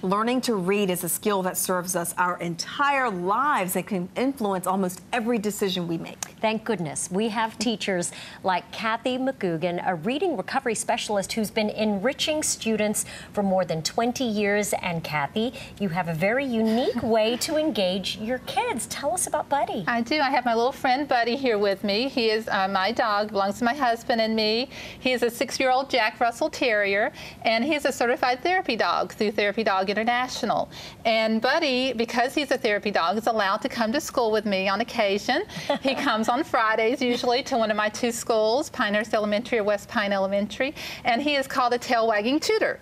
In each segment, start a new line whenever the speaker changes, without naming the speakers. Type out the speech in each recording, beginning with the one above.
Learning to read is a skill that serves us our entire lives and can influence almost every decision we make.
Thank goodness. We have teachers like Kathy McGugan, a reading recovery specialist who's been enriching students for more than 20 years. And Kathy, you have a very unique way to engage your kids. Tell us about Buddy.
I do. I have my little friend Buddy here with me. He is my dog, belongs to my husband and me. He is a 6-year-old Jack Russell Terrier, and he's a certified therapy dog through Therapy Dog International. And Buddy, because he's a therapy dog, is allowed to come to school with me on occasion. He comes on Fridays usually to one of my 2 schools, Pinehurst Elementary or West Pine Elementary, and he is called a tail-wagging tutor.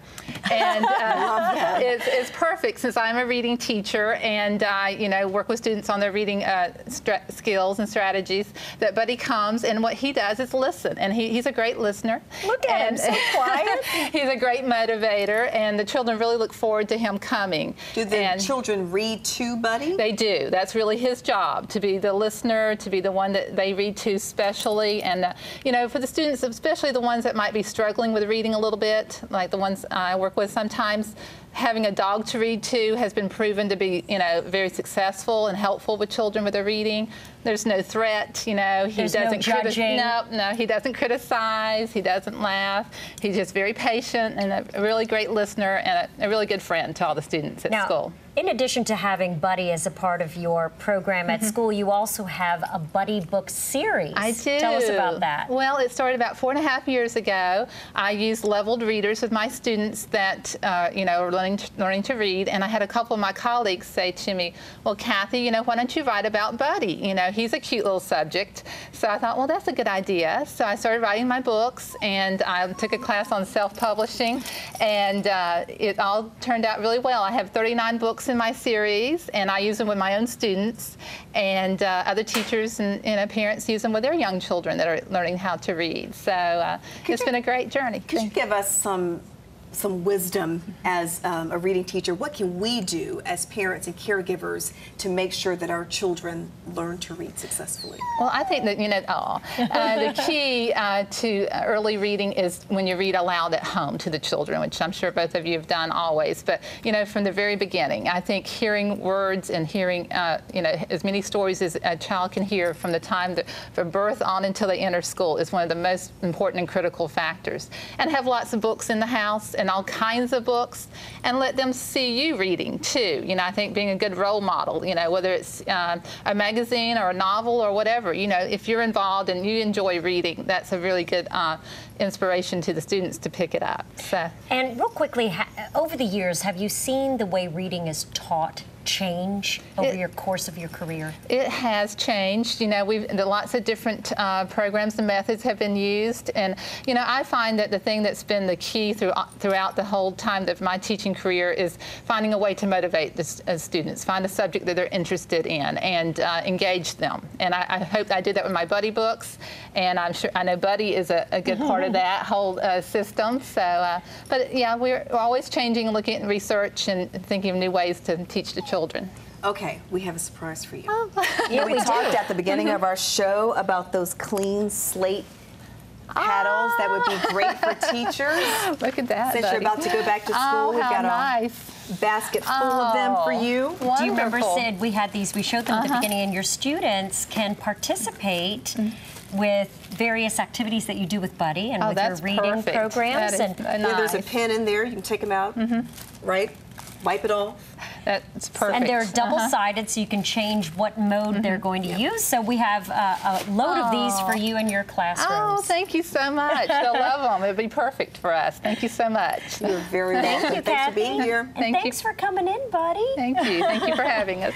And it's perfect since I'm a reading teacher and I work with students on their reading skills and strategies, that Buddy comes and what he does is listen, and he's a great listener.
Look at him, so quiet.
He's a great motivator, and the children really look forward to him coming.
Do the children read to Buddy?
They do. That's really his job, to be the listener, to be the one that they read to specially. And, for the students, especially the ones that might be struggling with reading a little bit, like the ones I work with sometimes, having a dog to read to has been proven to be, very successful and helpful with children with their reading. There's no threat, he doesn't
judging.
No, he doesn't criticize, he doesn't laugh. He's just very patient and a really great listener and a really good friend to all the students at school.
In addition to having Buddy as a part of your program at school, you also have a Buddy book series.
I do.
Tell us about that.
Well, it started about 4.5 years ago. I used leveled readers with my students that, are learning to read, and I had a couple of my colleagues say to me, well, Kathy, why don't you write about Buddy? He's a cute little subject. So I thought, well, that's a good idea. So I started writing my books, and I took a class on self-publishing, and it all turned out really well. I have 39 books in my series, and I use them with my own students, and other teachers and parents use them with their young children that are learning how to read. So it's been a great journey.
Could you give us some wisdom as a reading teacher? What can we do as parents and caregivers to make sure that our children learn to read successfully?
Well, I think that, the key to early reading is when you read aloud at home to the children, which I'm sure both of you have done always. But, from the very beginning, I think hearing words and hearing, as many stories as a child can hear from the time from birth on until they enter school is one of the most important and critical factors. And have lots of books in the house and all kinds of books, and let them see you reading too. I think being a good role model, whether it's a magazine or a novel or whatever, if you're involved and you enjoy reading, that's a really good inspiration to the students to pick it up. So. And
real quickly, over the years, have you seen the way reading is taught change over your course of your career? It
has changed. Lots of different programs and methods have been used, and I find that the thing that's been the key throughout the whole time of my teaching career is finding a way to motivate the students, find a subject that they're interested in, and engage them. And I hope I did that with my Buddy books, and I know Buddy is a good part of that whole system. So, but yeah, we're always changing, looking at research, and thinking of new ways to teach the children.
Okay, we have a surprise for you.
Yeah,
we talked at the beginning of our show about those clean slate paddles that would be great for teachers.
Look at that,
Since you're about to go back to school, we've got a basket full of them for you.
Wonderful. Do you remember, Sid, we had these, we showed them at the beginning, and your students can participate with various activities that you do with Buddy and with your reading programs.
There's a pen in there, you can take them out, right? Wipe it off.
That's perfect.
And they're double-sided, so you can change what mode they're going to use. So we have a load of these for you in your classrooms.
Oh, thank you so much. They'll love them. It'll be perfect for us. Thank you so much.
You're very welcome.
Thank you, Kathy.
Thanks for being here.
And thanks for coming in, Buddy.
Thank you. Thank you for having us.